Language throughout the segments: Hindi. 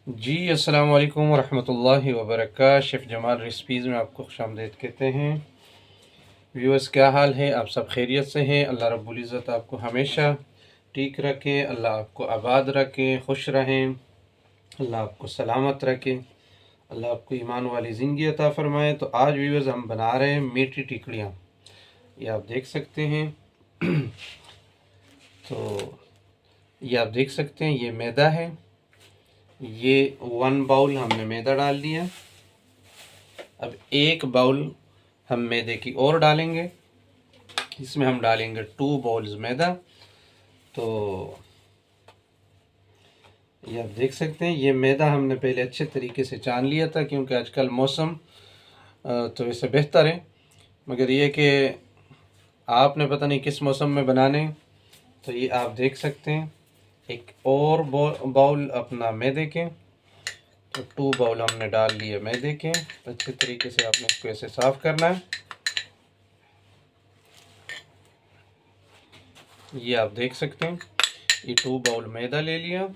जी अस्सलाम वालेकुम वरहमतुल्लाहि वबरकातुहू। शेफ़ जमाल रेसिपीज़ में आपको खुशामदीद कहते हैं। व्यूअर्स, क्या हाल है? आप सब खैरियत से हैं? अल्लाह रब्बुल इज़्ज़त आपको हमेशा ठीक रखें, अल्लाह आपको आबाद रखें, खुश रहें, अल्लाह आपको सलामत रखें, अल्लाह आपको ईमान वाली ज़िंदगी अता फ़रमाए। तो आज व्यूअर्स हम बना रहे हैं मीठी टिकड़ियाँ। ये आप देख सकते हैं। तो ये आप देख सकते हैं, ये मैदा है। ये 1 बाउल हमने मैदा डाल दिया। अब 1 बाउल हम मैदे की और डालेंगे। इसमें हम डालेंगे 2 बाउल्स मैदा। तो ये आप देख सकते हैं, ये मैदा हमने पहले अच्छे तरीके से छान लिया था, क्योंकि आजकल मौसम तो वैसे बेहतर है, मगर ये कि आपने पता नहीं किस मौसम में बनाने। तो ये आप देख सकते हैं, एक और बाउल अपना मैदे के। तो 2 बाउल हमने डाल लिए मैदे के। अच्छे तरीके से आपने इसको ऐसे साफ़ करना है। ये आप देख सकते हैं, ये 2 बाउल मैदा ले लिया।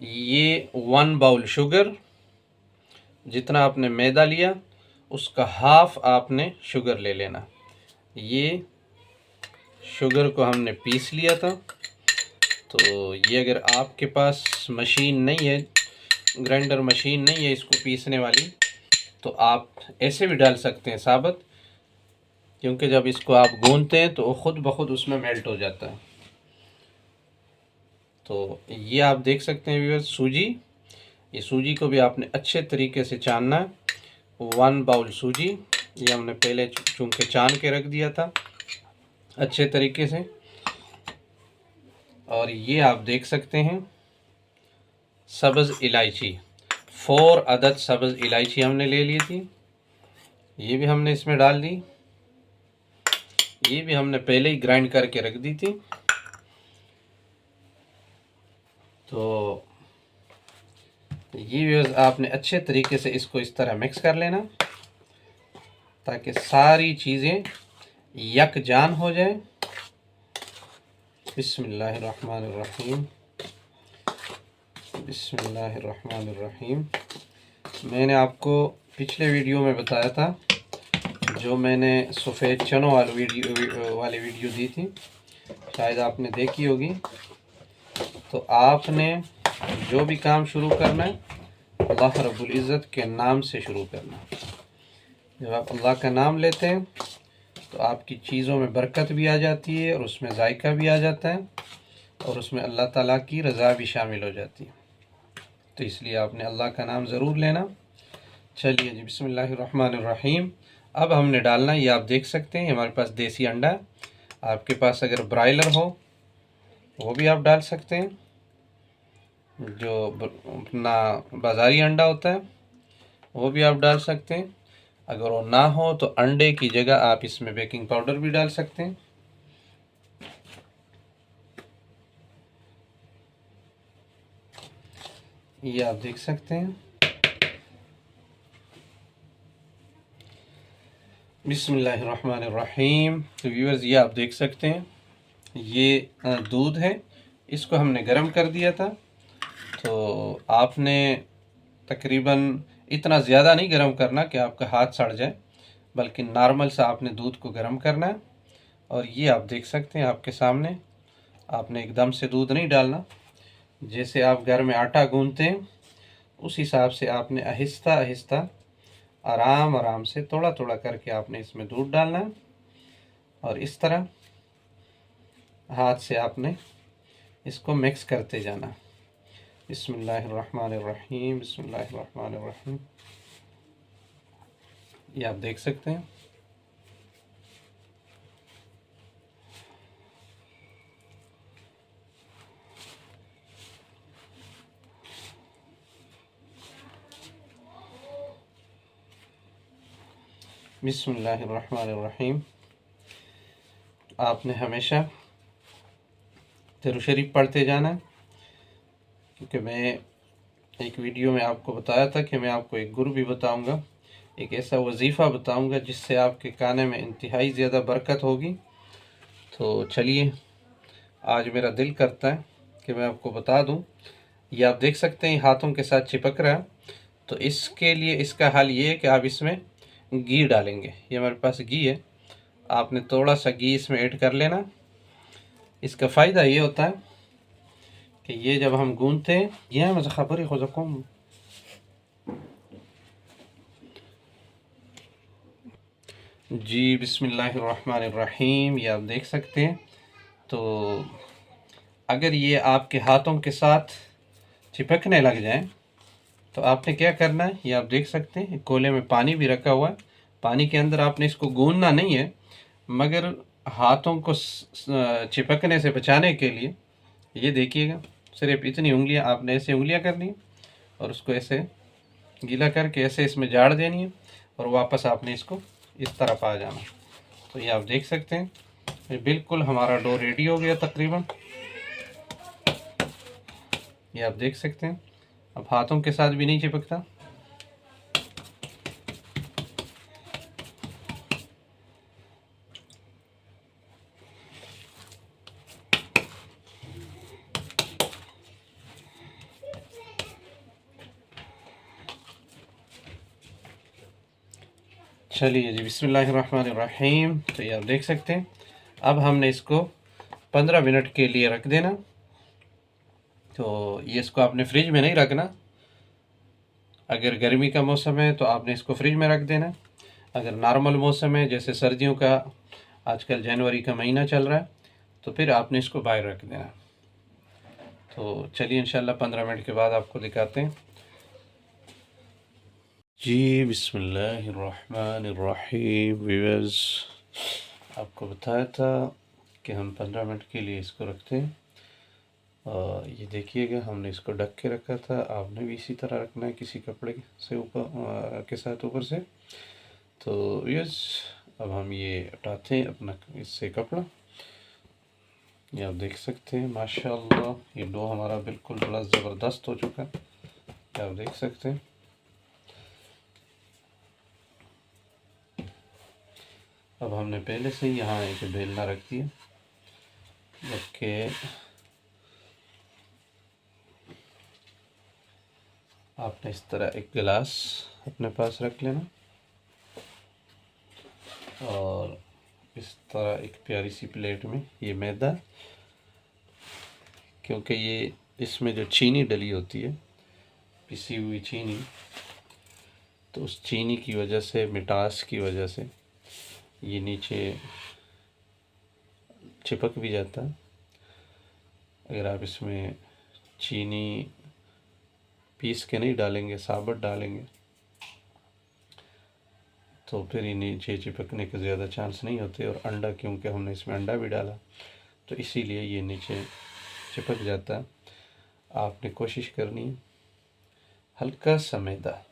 ये 1 बाउल शुगर, जितना आपने मैदा लिया उसका हाफ आपने शुगर ले लेना। ये शुगर को हमने पीस लिया था। तो ये अगर आपके पास मशीन नहीं है, ग्राइंडर मशीन नहीं है इसको पीसने वाली, तो आप ऐसे भी डाल सकते हैं साबुत, क्योंकि जब इसको आप गूंथते हैं तो वो खुद ब खुद उसमें मेल्ट हो जाता है। तो ये आप देख सकते हैं व्यूअर्स, सूजी। ये सूजी को भी आपने अच्छे तरीके से छानना है। 1 बाउल सूजी, ये हमने पहले चूँकि छान के रख दिया था अच्छे तरीके से। और ये आप देख सकते हैं, सब्ज़ इलायची, 4 अदद सब्ज़ इलायची हमने ले ली थी। ये भी हमने इसमें डाल दी। ये भी हमने पहले ही ग्राइंड करके रख दी थी। तो ये आपने अच्छे तरीके से इसको इस तरह मिक्स कर लेना, ताकि सारी चीज़ें यकजान हो जाए। बिस्मिल्लाहिर्रहमानिर्रहीम, बिस्मिल्लाहिर्रहमानिर्रहीम। मैंने आपको पिछले वीडियो में बताया था, जो मैंने सफ़ेद चनों वाली वीडियो दी थी, शायद आपने देखी होगी। तो आपने जो भी काम शुरू करना है, अल्लाह रब्बुल इज़्ज़त के नाम से शुरू करना है। जब आप अल्लाह का नाम लेते हैं तो आपकी चीज़ों में बरकत भी आ जाती है, और उसमें जायका भी आ जाता है, और उसमें अल्लाह ताला की रज़ा भी शामिल हो जाती है। तो इसलिए आपने अल्लाह का नाम ज़रूर लेना। चलिए जी, बिस्मिल्लाहिर्रहमानिर्रहीम। अब हमने डालना, ये आप देख सकते हैं, हमारे पास देसी अंडा है। आपके पास अगर ब्रायलर हो वो भी आप डाल सकते हैं, जो अपना बाज़ारी अंडा होता है वो भी आप डाल सकते हैं। अगर वो ना हो तो अंडे की जगह आप इसमें बेकिंग पाउडर भी डाल सकते हैं। ये आप देख सकते हैं। बिस्मिल्लाहिर्रहमानिर्रहीम। तो व्यूअर्स, ये आप देख सकते हैं, ये दूध है, इसको हमने गर्म कर दिया था। तो आपने तकरीबन इतना ज़्यादा नहीं गर्म करना कि आपका हाथ सड़ जाए, बल्कि नॉर्मल सा आपने दूध को गर्म करना है। और ये आप देख सकते हैं आपके सामने, आपने एकदम से दूध नहीं डालना। जैसे आप घर में आटा गूंथते हैं उस हिसाब से आपने आहिस्ता आहिस्ता, आराम आराम से, थोड़ा थोड़ा करके आपने इसमें दूध डालना है। और इस तरह हाथ से आपने इसको मिक्स करते जाना। बिस्मिल्लाहिर्रहमानिर्रहीम, बिस्मिल्लाहिर्रहमानिर्रहीम। ये आप देख सकते हैं। बिस्मिल्लाहिर्रहमानिर्रहीम। आपने हमेशा दरूद शरीफ पढ़ते जाना, क्योंकि मैं एक वीडियो में आपको बताया था कि मैं आपको एक गुरु भी बताऊंगा, एक ऐसा वजीफ़ा बताऊंगा जिससे आपके खाने में इंतहाई ज़्यादा बरकत होगी। तो चलिए आज मेरा दिल करता है कि मैं आपको बता दूं। ये आप देख सकते हैं हाथों के साथ चिपक रहा है। तो इसके लिए इसका हल ये है कि आप इसमें घी डालेंगे। ये हमारे पास घी है, आपने थोड़ा सा घी इसमें ऐड कर लेना। इसका फ़ायदा ये होता है कि ये जब हम गूंथते हैं, यह मुझे खबर है जी, बिस्मिल्लाहिर्रहमानिर्रहीम। ये आप देख सकते हैं। तो अगर ये आपके हाथों के साथ चिपकने लग जाए तो आपने क्या करना है, ये आप देख सकते हैं कोले में पानी भी रखा हुआ है। पानी के अंदर आपने इसको गूंदना नहीं है, मगर हाथों को चिपकने से बचाने के लिए ये देखिएगा, सिर्फ इतनी उंगलियां आपने ऐसे उंगलियां करनी है और उसको ऐसे गीला करके ऐसे इसमें झाड़ देनी है और वापस आपने इसको इस तरफ आ जाना। तो ये आप देख सकते हैं, ये बिल्कुल हमारा डो रेडी हो गया तकरीबन। ये आप देख सकते हैं, अब हाथों के साथ भी नहीं चिपकता। चलिए जी, बिस्मिल्लाहिर्रहमानिर्रहीम। तो ये आप देख सकते हैं, अब हमने इसको 15 मिनट के लिए रख देना। तो ये इसको आपने फ्रिज में नहीं रखना। अगर गर्मी का मौसम है तो आपने इसको फ्रिज में रख देना। अगर नॉर्मल मौसम है जैसे सर्दियों का, आजकल जनवरी का महीना चल रहा है, तो फिर आपने इसको बाहर रख देना। तो चलिए इंशाल्लाह 15 मिनट के बाद आपको दिखाते हैं। जी, बिस्मिल्लाहिर्रहमानिर्रहीम। व्यूअर्स, आपको बताया था कि हम 15 मिनट के लिए इसको रखते हैं। ये देखिएगा, हमने इसको ढक के रखा था, आपने भी इसी तरह रखना है किसी कपड़े से ऊपर के साथ ऊपर से। तो यस, अब हम ये हटाते हैं अपना इससे कपड़ा। ये आप देख सकते हैं माशाल्लाह, ये डो हमारा बिल्कुल बड़ा ज़बरदस्त हो चुका है। आप देख सकते हैं। अब हमने पहले से ही यहाँ एक बेलना रख दिया, रख के आपने इस तरह एक गिलास अपने पास रख लेना और इस तरह एक प्यारी सी प्लेट में ये मैदा, क्योंकि ये इसमें जो चीनी डली होती है, पिसी हुई चीनी, तो उस चीनी की वजह से, मिठास की वजह से ये नीचे चिपक भी जाता है। अगर आप इसमें चीनी पीस के नहीं डालेंगे, साबुत डालेंगे, तो फिर ये नीचे चिपकने के ज़्यादा चांस नहीं होते। और अंडा, क्योंकि हमने इसमें अंडा भी डाला, तो इसीलिए ये नीचे चिपक जाता है। आपने कोशिश करनी है हल्का सा मैदा,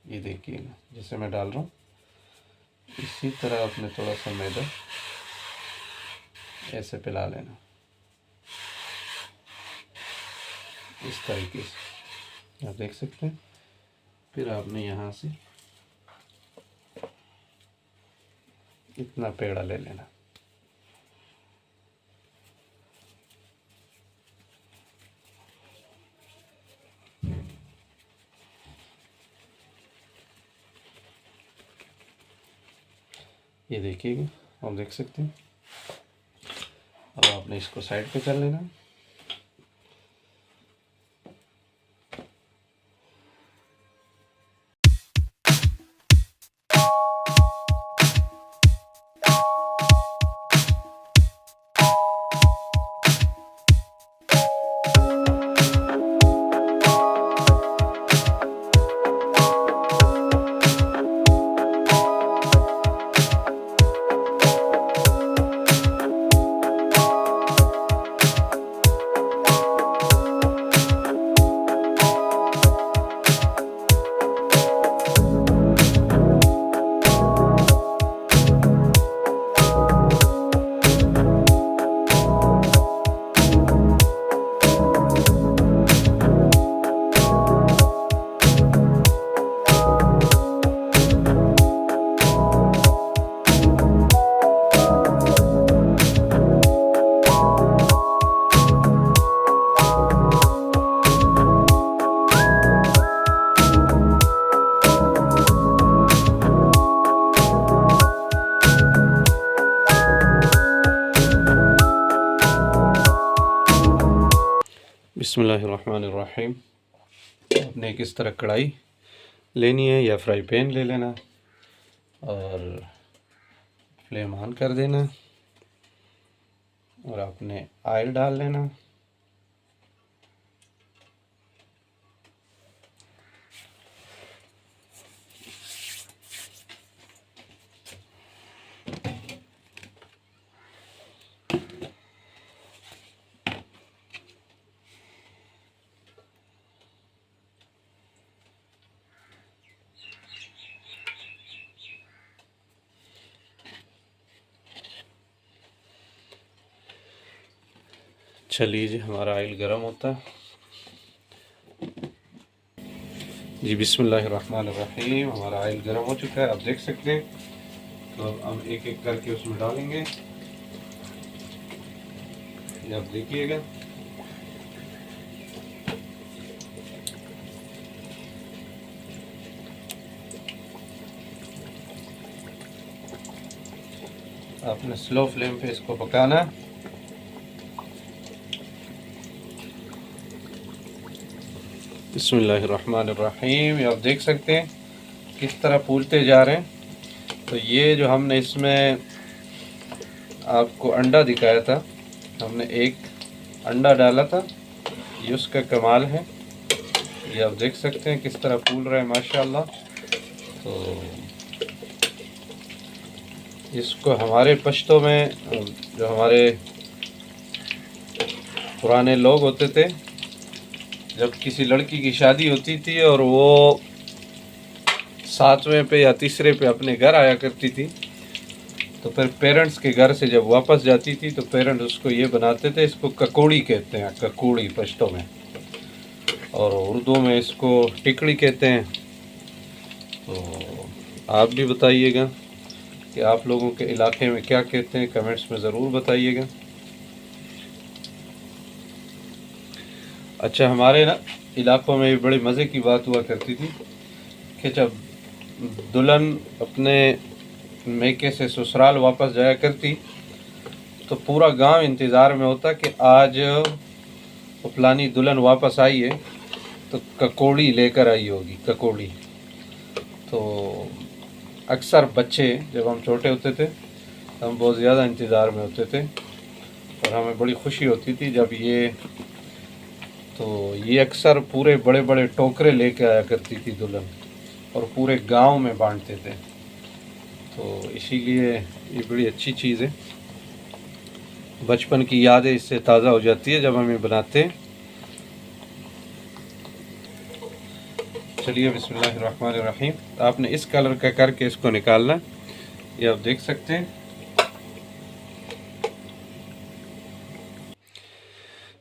ये देखिएगा जैसे मैं डाल रहा हूँ, इसी तरह आपने थोड़ा सा मैदा ऐसे पिला लेना, इस तरीके से आप देख सकते हैं। फिर आपने यहाँ से इतना पेड़ा ले लेना। ये देखिएगा, आप देख सकते हैं। अब आपने इसको साइड पे कर लेना। बिस्मिल्लाहिर्रहमानिर्रहीम। आपने किस तरह कढ़ाई लेनी है या फ्राई पैन ले लेना और फ्लेम ऑन कर देना और आपने ऑयल डाल लेना। चलिए जी, हमारा ऑयल गर्म होता है जी। बिस्मिल्लाहिर्रहमानिर्रहीम। हमारा ऑयल गर्म हो चुका है, आप देख सकते हैं। तो अब हम एक एक करके उसमें डालेंगे, ये आप देखिएगा। आपने स्लो फ्लेम पे इसको पकाना है। बिस्मिल्लाहिर्रहमानिर्रहीम। ये आप देख सकते हैं किस तरह फूलते जा रहे हैं। तो ये जो हमने इसमें आपको अंडा दिखाया था, हमने एक अंडा डाला था, ये उसका कमाल है। ये आप देख सकते हैं किस तरह फूल रहा है माशाल्लाह। तो इसको हमारे पश्तो में, जो हमारे पुराने लोग होते थे, जब किसी लड़की की शादी होती थी और वो 7वें पे या तीसरे पे अपने घर आया करती थी, तो फिर पेरेंट्स के घर से जब वापस जाती थी तो पेरेंट्स उसको ये बनाते थे, इसको ककोड़ी कहते हैं, ककोड़ी पश्तो में, और उर्दू में इसको टिकड़ी कहते हैं। तो आप भी बताइएगा कि आप लोगों के इलाके में क्या कहते हैं, कमेंट्स में ज़रूर बताइएगा। अच्छा, हमारे ना इलाकों में बड़े मज़े की बात हुआ करती थी कि जब दुल्हन अपने मैके से ससुराल वापस जाया करती तो पूरा गांव इंतज़ार में होता कि आज वो फलानी दुल्हन वापस आई है तो ककोड़ी लेकर आई होगी, ककोड़ी। तो अक्सर बच्चे, जब हम छोटे होते थे, हम बहुत ज़्यादा इंतज़ार में होते थे और हमें बड़ी खुशी होती थी जब ये अक्सर पूरे बड़े बड़े टोकरे लेके आया करती थी दुल्हन और पूरे गांव में बांटते थे। तो इसीलिए ये बड़ी अच्छी चीज़ है, बचपन की यादें इससे ताज़ा हो जाती है जब हम ये बनाते हैं। चलिए, बिस्मिल्लाहिर्रहमानिर्रहीम। आपने इस कलर का करके इसको निकालना, ये आप देख सकते हैं।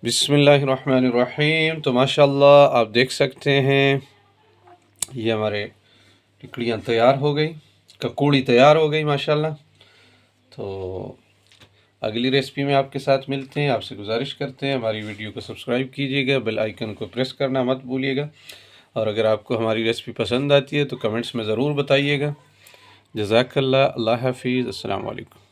बिस्मिल्लाहिर्रहमानिर्रहीम। तो माशाल्लाह आप देख सकते हैं ये हमारे टिकड़ियाँ तैयार हो गई, ककोड़ी तैयार हो गई माशाल्लाह। तो अगली रेसिपी में आपके साथ मिलते हैं। आपसे गुजारिश करते हैं हमारी वीडियो को सब्सक्राइब कीजिएगा, बेल आइकन को प्रेस करना मत भूलिएगा, और अगर आपको हमारी रेसिपी पसंद आती है तो कमेंट्स में ज़रूर बताइएगा। जज़ाकल्लाह। अल्लाह हाफिज़। अस्सलाम वालेकुम।